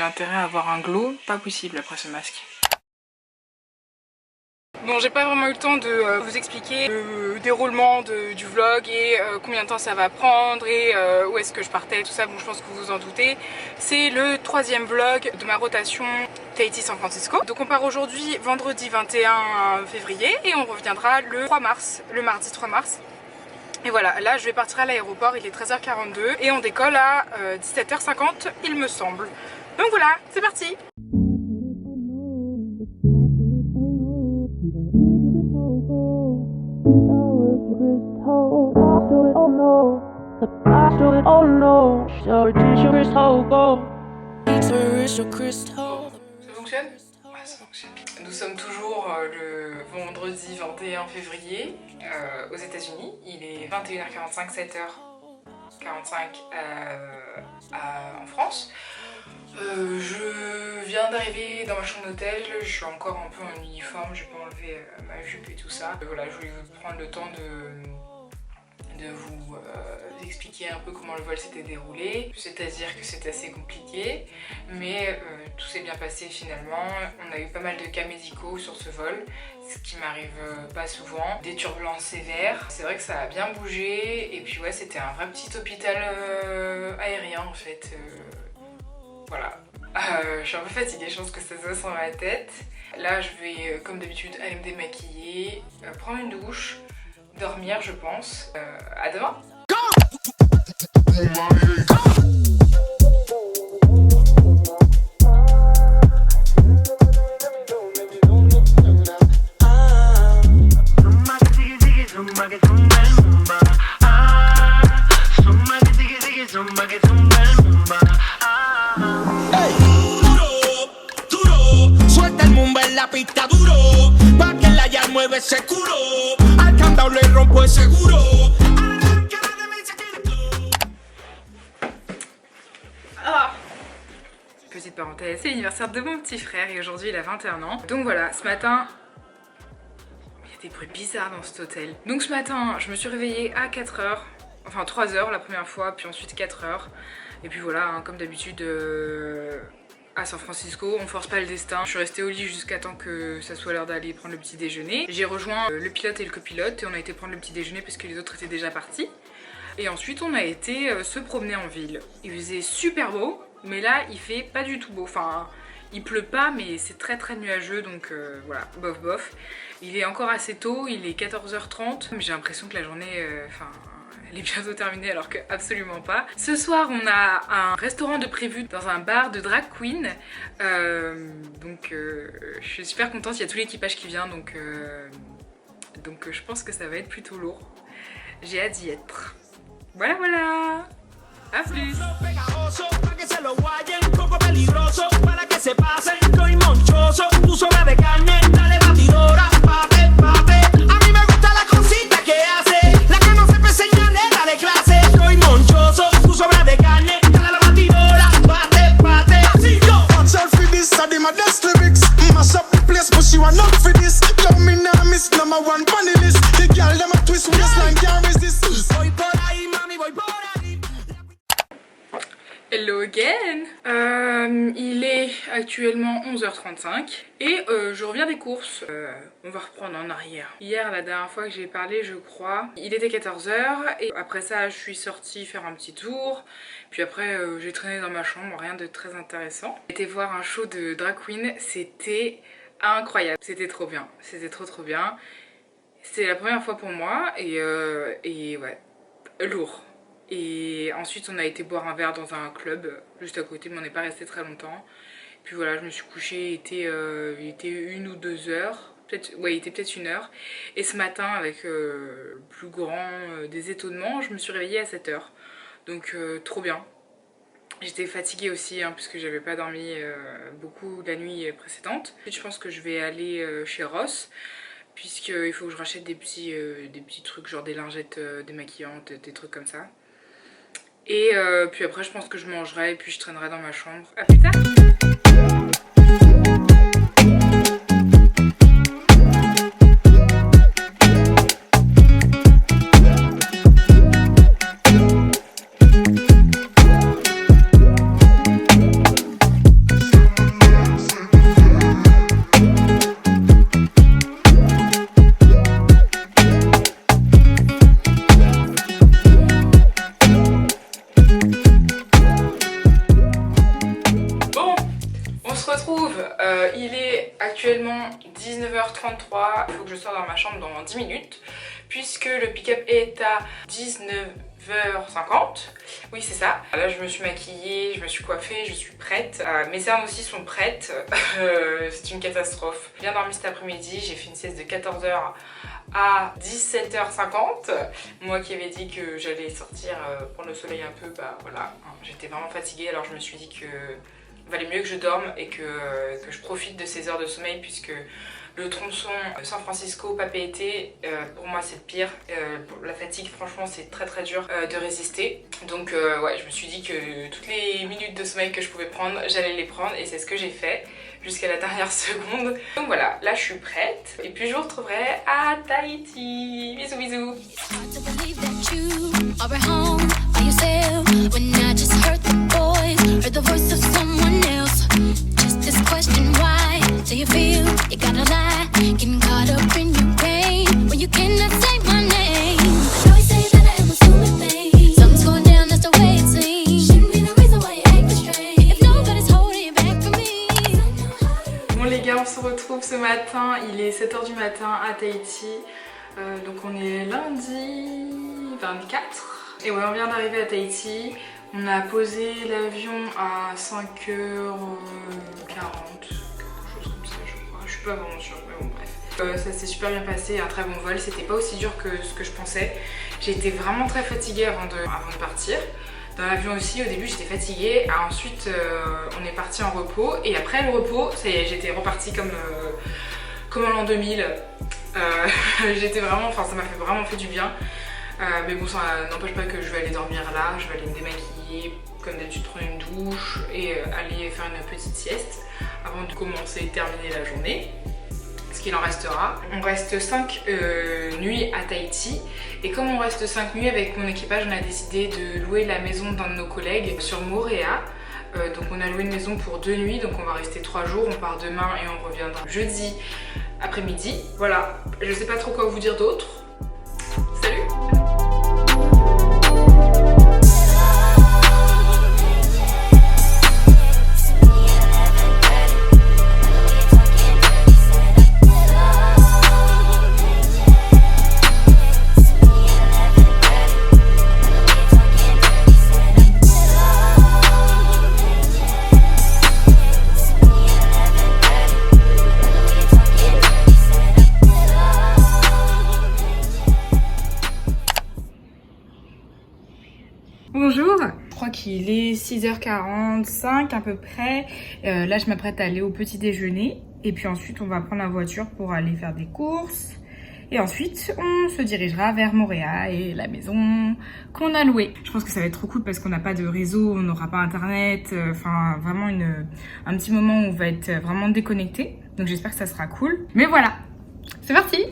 J'ai intérêt à avoir un glow pas possible après ce masque. Bon, j'ai pas vraiment eu le temps de vous expliquer le déroulement du vlog et combien de temps ça va prendre et où est-ce que je partais, tout ça. Bon, je pense que vous vous en doutez. C'est le 3e vlog de ma rotation Tahiti-San Francisco. Donc on part aujourd'hui vendredi 21 février et on reviendra le 3 mars, le mardi 3 mars. Et voilà, là je vais partir à l'aéroport, il est 13h42 et on décolle à 17h50 il me semble. Donc voilà, c'est parti! Ça fonctionne? Ouais, ça fonctionne. Nous sommes toujours le vendredi 21 février aux États-Unis. Il est 21h45, 7h45 en France. Je viens d'arriver dans ma chambre d'hôtel, je suis encore un peu en uniforme, j'ai pas enlevé ma jupe et tout ça. Voilà, je voulais vous prendre le temps de vous expliquer un peu comment le vol s'était déroulé. C'est-à-dire que c'était assez compliqué, mais tout s'est bien passé finalement. On a eu pas mal de cas médicaux sur ce vol, ce qui m'arrive pas souvent. Des turbulences sévères. C'est vrai que ça a bien bougé, et puis ouais, c'était un vrai petit hôpital aérien en fait. Voilà. Je suis un peu fatiguée, je pense que ça se voit sur ma tête. Là, je vais, comme d'habitude, aller me démaquiller, prendre une douche, dormir, je pense. À demain! Pista duro, pa' que la ya mueve ese culo. Al candado le rompo el seguro. Ah. Petite parenthèse, c'est l'anniversaire de mon petit frère et aujourd'hui il a 21 ans. Donc voilà, ce matin, il y a des bruits bizarres dans cet hôtel. Donc ce matin, je me suis réveillée à 4h, enfin 3h la première fois, puis ensuite 4h. Et puis voilà, hein, comme d'habitude... à San Francisco, on force pas le destin. Je suis restée au lit jusqu'à temps que ça soit l'heure d'aller prendre le petit déjeuner. J'ai rejoint le pilote et le copilote et on a été prendre le petit déjeuner parce que les autres étaient déjà partis. Et ensuite on a été se promener en ville. Il faisait super beau, mais là il fait pas du tout beau. Enfin, il pleut pas, mais c'est très nuageux, donc voilà, bof bof. Il est encore assez tôt, il est 14h30, mais j'ai l'impression que la journée, elle est bientôt terminée alors que absolument pas. Ce soir on a un restaurant de prévu dans un bar de drag queen. Donc je suis super contente, il y a tout l'équipage qui vient, donc je pense que ça va être plutôt lourd. J'ai hâte d'y être. Voilà voilà. A plus. Hello again. Il est actuellement 11h35 et je reviens des courses. On va reprendre en arrière. Hier, la dernière fois que j'ai parlé, je crois, il était 14h et après ça je suis sortie faire un petit tour. Puis après j'ai traîné dans ma chambre, rien de très intéressant. J'ai été voir un show de drag queen, c'était incroyable. C'était trop bien, c'était trop bien. C'était la première fois pour moi et ouais, lourd. Et ensuite on a été boire un verre dans un club juste à côté, mais on n'est pas resté très longtemps. Puis voilà, je me suis couchée, il était 1 ou 2 heures, ouais, il était peut-être 1 heure. Et ce matin, avec le plus grand des étonnements, je me suis réveillée à 7 heures. Donc trop bien. J'étais fatiguée aussi, hein, puisque j'avais pas dormi beaucoup la nuit précédente. Ensuite, je pense que je vais aller chez Ross, puisqu'il faut que je rachète des petits trucs, genre des lingettes démaquillantes, des trucs comme ça. Et puis après je pense que je mangerai et puis je traînerai dans ma chambre. A plus tard. se retrouve, il est actuellement 19h33, il faut que je sorte dans ma chambre dans 10 minutes puisque le pick-up est à 19h50. Oui, c'est ça. Là, je me suis maquillée, je me suis coiffée, je suis prête. Mes cernes aussi sont prêtes. C'est une catastrophe. J'ai bien dormi cet après-midi, j'ai fait une sieste de 14h à 17h50. Moi qui avais dit que j'allais sortir prendre le soleil un peu, bah voilà. J'étais vraiment fatiguée, alors je me suis dit que valait mieux que je dorme et que je profite de ces heures de sommeil puisque le tronçon San Francisco-Papeete, pour moi c'est le pire. Pour la fatigue, franchement, c'est très très dur de résister. Donc ouais, je me suis dit que toutes les minutes de sommeil que je pouvais prendre, j'allais les prendre et c'est ce que j'ai fait jusqu'à la dernière seconde. Donc voilà, là je suis prête et puis je vous retrouverai à Tahiti. Bisous bisous. Do you feel you gotta lie, getting caught up in your pain when you cannot say my name? I know you say that I am assuming things. Something's going down, that's the way it seems. Shouldn't be the reason why you acting strange. If nobody's holding you back from me. Bon les gars, on se retrouve ce matin. Il est 7h du matin à Tahiti. Donc on est lundi 24. Et ouais, on vient d'arriver à Tahiti. On a posé l'avion à 5h40. Je suis pas vraiment sûre, mais bon bref. Ça s'est super bien passé, un très bon vol, c'était pas aussi dur que ce que je pensais. J'ai été vraiment très fatiguée avant de partir. Dans l'avion aussi, au début j'étais fatiguée, ensuite on est parti en repos et après le repos, j'étais repartie comme en l'an 2000. J'étais vraiment, enfin ça m'a vraiment fait du bien. Mais bon, ça n'empêche pas que je vais aller dormir là, je vais aller me démaquiller, comme d'habitude prendre une douche et aller faire une petite sieste avant de commencer et terminer la journée, ce qu'il en restera. On reste 5 nuits à Tahiti et comme on reste 5 nuits avec mon équipage, on a décidé de louer la maison d'un de nos collègues sur Moorea. Donc on a loué une maison pour 2 nuits, donc on va rester 3 jours, on part demain et on reviendra jeudi après-midi. Voilà, je sais pas trop quoi vous dire d'autre. Salut! Bonjour, je crois qu'il est 6h45 à peu près. Là je m'apprête à aller au petit déjeuner et puis ensuite on va prendre la voiture pour aller faire des courses et ensuite on se dirigera vers Moorea et la maison qu'on a louée. Je pense que ça va être trop cool parce qu'on n'a pas de réseau, on n'aura pas internet, enfin vraiment un petit moment où on va être vraiment déconnecté, donc j'espère que ça sera cool. Mais voilà, c'est parti!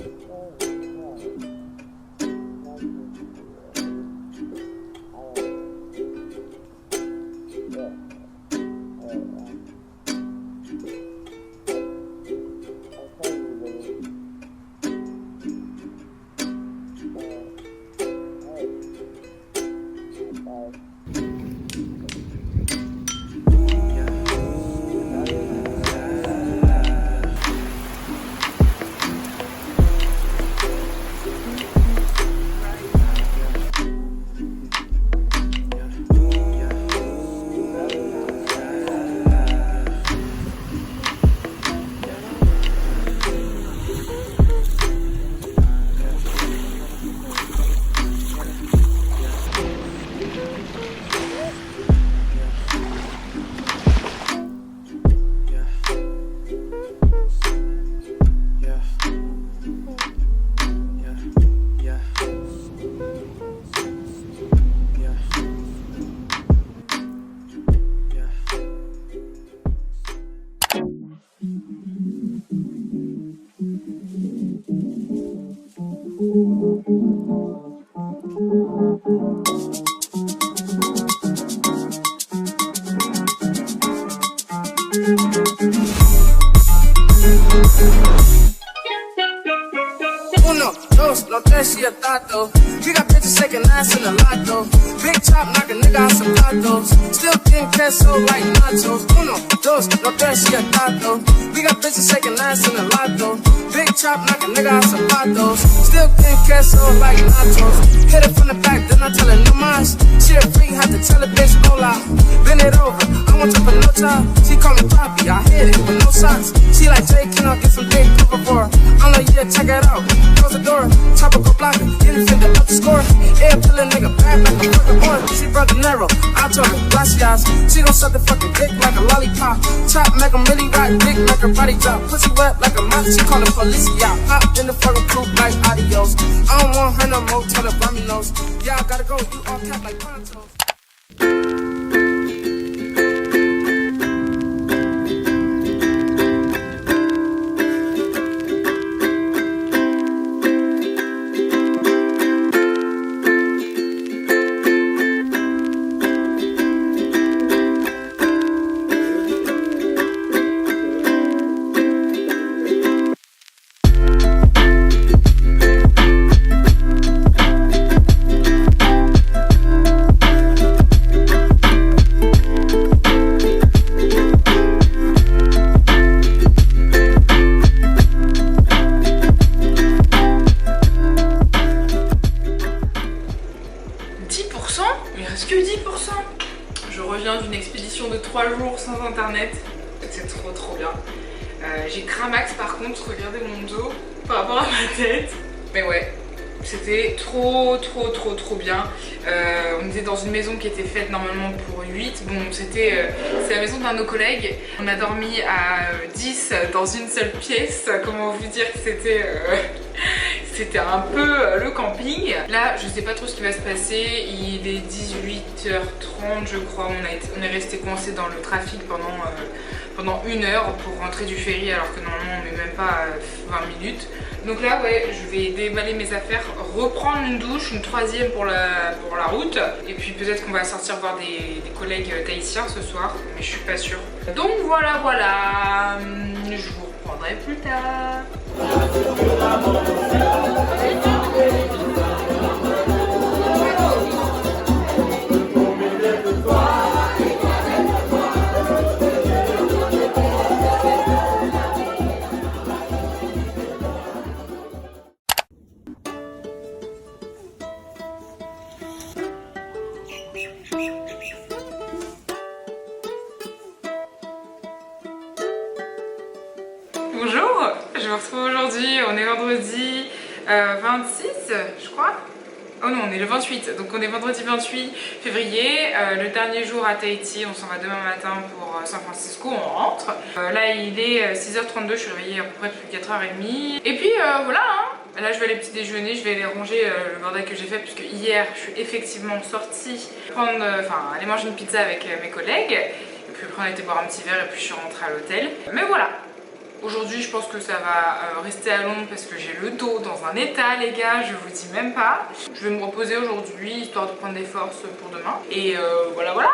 Uno, dos, los tres y el tato. You got bitches shaking ass in the lotto. Big chop knock a nigga out some platos. Still getting peso like nachos. Uno, dos. pesos, no tato. We got bitches shaking ass in the lotto. Big chop, knock a nigga out zapatos. Still getting queso like nachos. Hit it from the back, then I tell her no mas. She a freak, had to tell a bitch hola. Bend it over, I want to put no top. She call me Poppy, I hit it with no socks. She like Jay, can I get some big cover for her? I'm like, yeah, check it out. Close the door, chopper go block it. Get it finna up the score. Yeah, pull a nigga back like a fucking boy. She brought the narrow, I told her, gracias. She gon' suck the fucking dick like a lollipop. Chop, make 'em really rock, dick, make her body drop. Pussy wet like a mop, she call the police, yeah. Hop in the fucking coupe like adios. I don't want her no more, tell her buy me nose. Yeah, I gotta go, you all cap like ponchos. 10%? Il reste que 10%. Je reviens d'une expédition de 3 jours sans internet. C'est trop bien. J'ai cramax par contre, regardez mon dos par rapport à ma tête. Mais ouais, c'était trop bien. On était dans une maison qui était faite normalement pour 8. Bon, c'est la maison d'un de nos collègues. On a dormi à 10 dans une seule pièce. Comment vous dire que c'était un peu le camping. Là, je sais pas trop ce qui va se passer. Il est 18h30 je crois. On est resté coincé dans le trafic pendant 1 heure pour rentrer du ferry alors que normalement on met même pas 20 minutes. Donc là ouais, je vais déballer mes affaires, reprendre une douche, une 3e pour la route. Et puis peut-être qu'on va sortir voir des collègues tahitiens ce soir, mais je suis pas sûre. Donc voilà, je vous reprendrai plus tard. Bonjour, je vous retrouve aujourd'hui, on est vendredi 26 je crois. Oh non, on est le 28, donc on est vendredi 28 février, le dernier jour à Tahiti. On s'en va demain matin pour San Francisco, on rentre. Là il est 6h32, je suis réveillée à peu près depuis 4h30. Et puis voilà, hein. Là je vais aller petit déjeuner, je vais aller ranger le bordel que j'ai fait puisque hier je suis effectivement sortie aller manger une pizza avec mes collègues. Et puis après on a été boire un petit verre et puis je suis rentrée à l'hôtel. Mais voilà. Aujourd'hui je pense que ça va rester à Londres parce que j'ai le dos dans un état les gars, je vous dis même pas. Je vais me reposer aujourd'hui histoire de prendre des forces pour demain. Et voilà.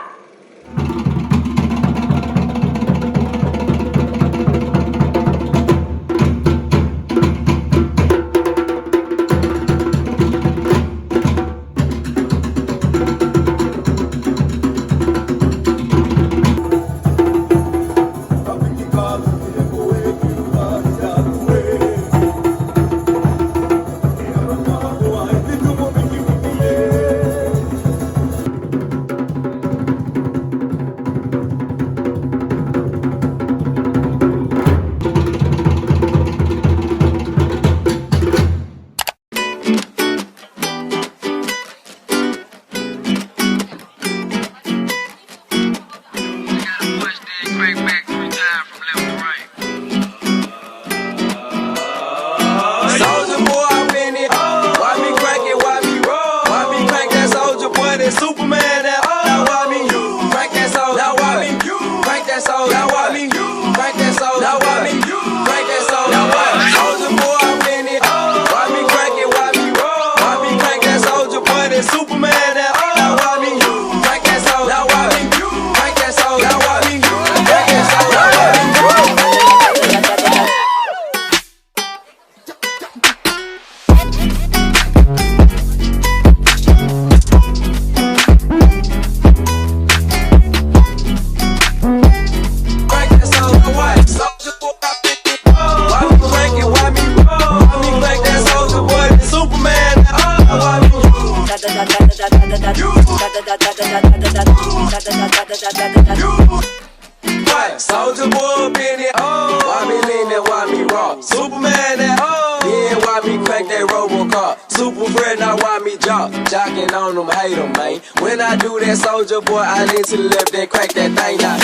Soldier boy up in it, oh. Why me lean that, why me raw? Superman that, oh. Then why me crack that Robocop? Super friend, now why me jock? Jocking on them, hate them, man. When I do that, soldier boy, I lean to the left, then crack that thing now.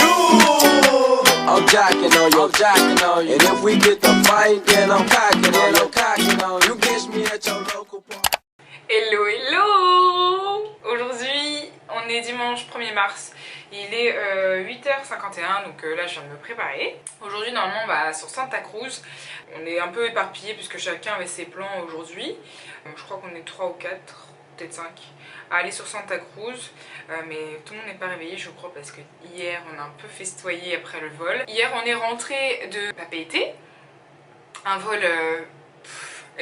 I'm jocking on you, I'm jocking on you. And if we get the fight, then I'm cocking on you, cocking on you. Catch me at your local park. Hello, hello! Aujourd'hui, on est dimanche 1er mars. Il est 8h51, donc là je viens de me préparer. Aujourd'hui, normalement, sur Santa Cruz, on est un peu éparpillés puisque chacun avait ses plans aujourd'hui. Je crois qu'on est 3 ou 4, peut-être 5, à aller sur Santa Cruz. Mais tout le monde n'est pas réveillé, je crois, parce que hier on a un peu festoyé après le vol. Hier, on est rentré de Papeete. Un vol,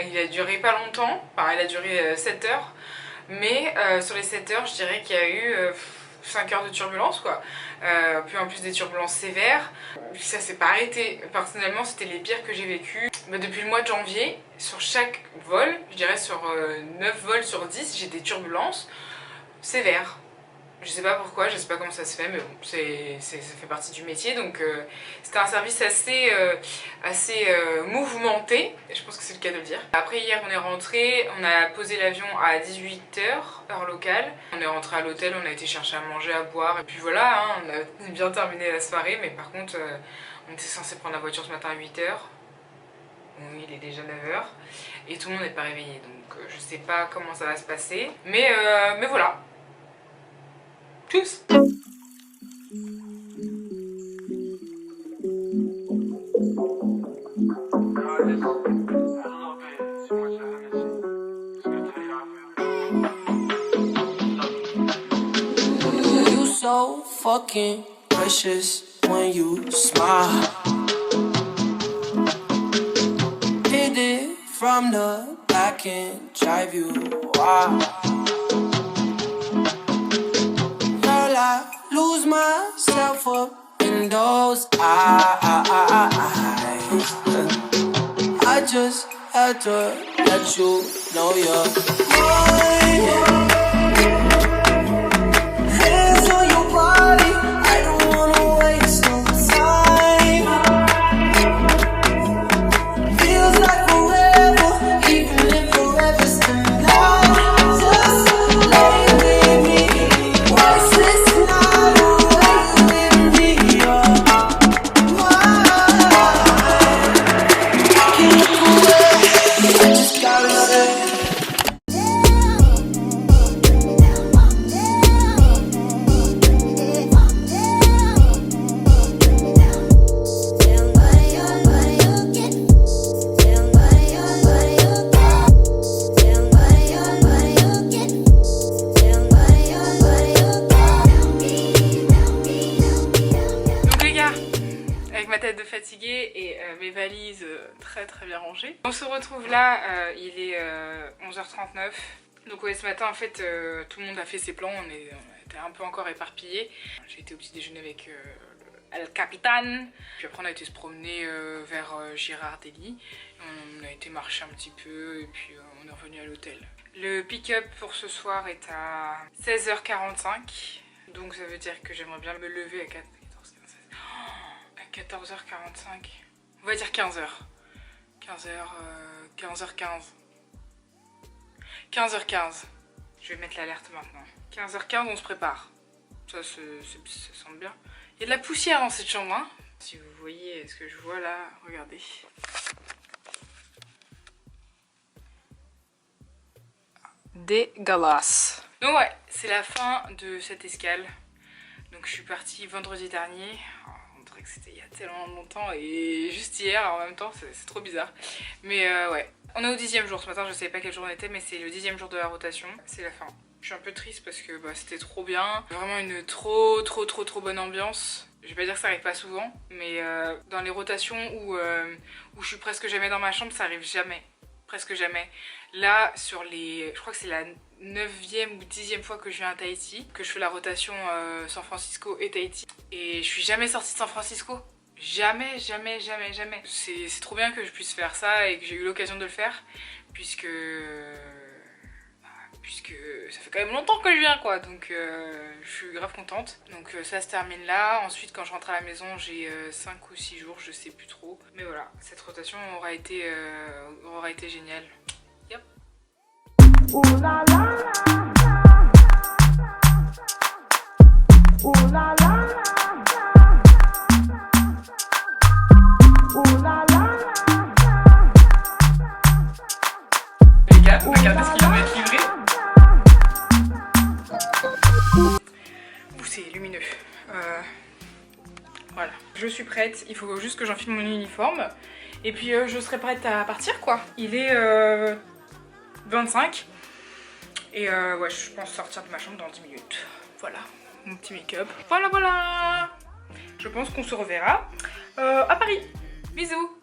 il a duré pas longtemps, enfin, il a duré 7 heures. Mais sur les 7 heures, je dirais qu'il y a eu 5 heures de turbulence, quoi. Puis en plus des turbulences sévères. Ça s'est pas arrêté. Personnellement, c'était les pires que j'ai vécu. Depuis le mois de janvier, sur chaque vol, je dirais sur 9 vols sur 10, j'ai des turbulences sévères. Je sais pas pourquoi, je sais pas comment ça se fait, mais bon, ça fait partie du métier. Donc c'était un service assez mouvementé, et je pense que c'est le cas de le dire. Après hier on est rentré, on a posé l'avion à 18h, heure locale. On est rentré à l'hôtel, on a été chercher à manger, à boire, et puis voilà, hein, on a bien terminé la soirée. Mais par contre, on était censé prendre la voiture ce matin à 8h. Bon, il est déjà 9h, et tout le monde n'est pas réveillé, donc je sais pas comment ça va se passer. Mais voilà. Tchuss. You so fucking precious when you smile. Hit it from the back and drive you wild. I lose myself up in those eyes. I just had to let you know you're mine. Hands on your body, I don't wanna waste no time. Feels like forever, even if forever's tonight. Just lay with me. De fatiguée et mes valises très bien rangées. On se retrouve là, il est 11h39. Donc ouais, ce matin en fait tout le monde a fait ses plans, on était un peu encore éparpillés. J'ai été au petit déjeuner avec El Capitan, puis après on a été se promener vers Girardelli. On a été marcher un petit peu et puis on est revenu à l'hôtel. Le pick-up pour ce soir est à 16h45, donc ça veut dire que j'aimerais bien me lever à 14h45, on va dire 15h. 15h15. 15h15. Je vais mettre l'alerte maintenant. 15h15, on se prépare. Ça semble bien. Il y a de la poussière dans cette chambre, hein. Si vous voyez ce que je vois là, regardez. Dégueulasse. Donc ouais, c'est la fin de cette escale. Donc je suis partie vendredi dernier. C'était il y a tellement longtemps et juste hier en même temps, c'est trop bizarre. Mais ouais, on est au 10e jour ce matin, je savais pas quel jour on était, mais c'est le 10e jour de la rotation. C'est la fin. Je suis un peu triste parce que c'était trop bien. Vraiment une trop bonne ambiance. Je vais pas dire que ça arrive pas souvent, mais dans les rotations où je suis presque jamais dans ma chambre, ça arrive jamais. Presque jamais. Là, sur les... Je crois que c'est la 9e ou 10e fois que je viens à Tahiti, que je fais la rotation San Francisco et Tahiti. Et je suis jamais sortie de San Francisco. Jamais. C'est trop bien que je puisse faire ça et que j'ai eu l'occasion de le faire, puisque puisque ça fait quand même longtemps que je viens quoi, donc je suis grave contente. Donc ça se termine là. Ensuite quand je rentre à la maison j'ai 5 ou 6 jours, je sais plus trop. Mais voilà, cette rotation aura été géniale. Yep. Ooh la la la. Ooh la la la. Ooh la la la. Les gars, regardez ce qu'il vient d'être livré. Ouh, c'est lumineux. Voilà, je suis prête. Il faut juste que j'enfile mon uniforme. Et puis je serai prête à partir quoi. Il est 25. Et ouais, je pense sortir de ma chambre dans 10 minutes. Voilà, mon petit make-up. Voilà, voilà. Je pense qu'on se reverra à Paris. Bisous.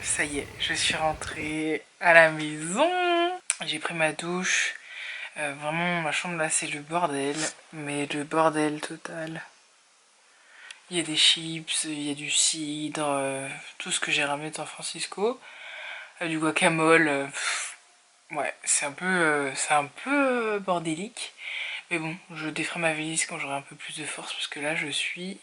Ça y est, je suis rentrée à la maison. J'ai pris ma douche. Vraiment, ma chambre là, c'est le bordel. Mais le bordel total. Il y a des chips, il y a du cidre, tout ce que j'ai ramené de San Francisco. Du guacamole. Ouais, c'est un peu bordélique. Mais bon, je déferai ma valise quand j'aurai un peu plus de force parce que là, je suis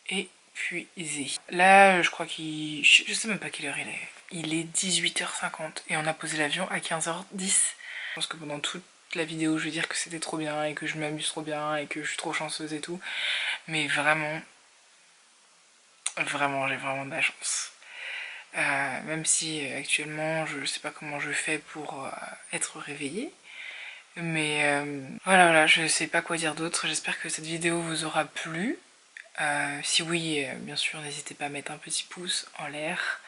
épuisée. Là, je crois je sais même pas quelle heure il est. Il est 18h50 et on a posé l'avion à 15h10. Je pense que pendant toute la vidéo, je vais dire que c'était trop bien et que je m'amuse trop bien et que je suis trop chanceuse et tout. Mais vraiment, j'ai vraiment de la chance. Même si actuellement, je sais pas comment je fais pour être réveillée. Mais voilà, je sais pas quoi dire d'autre. J'espère que cette vidéo vous aura plu. Si oui, bien sûr, n'hésitez pas à mettre un petit pouce en l'air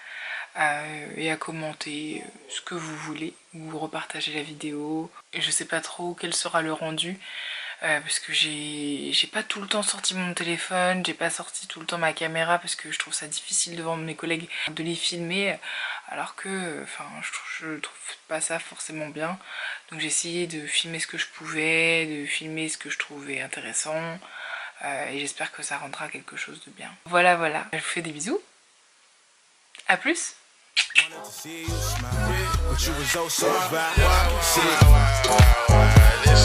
et à commenter ce que vous voulez ou repartager la vidéo. Et je sais pas trop quel sera le rendu parce que j'ai pas tout le temps sorti mon téléphone, j'ai pas sorti tout le temps ma caméra parce que je trouve ça difficile devant mes collègues de les filmer alors que enfin je trouve pas ça forcément bien. Donc j'ai essayé de filmer ce que je pouvais, de filmer ce que je trouvais intéressant. Et j'espère que ça rendra quelque chose de bien. Voilà, je vous fais des bisous. À plus. This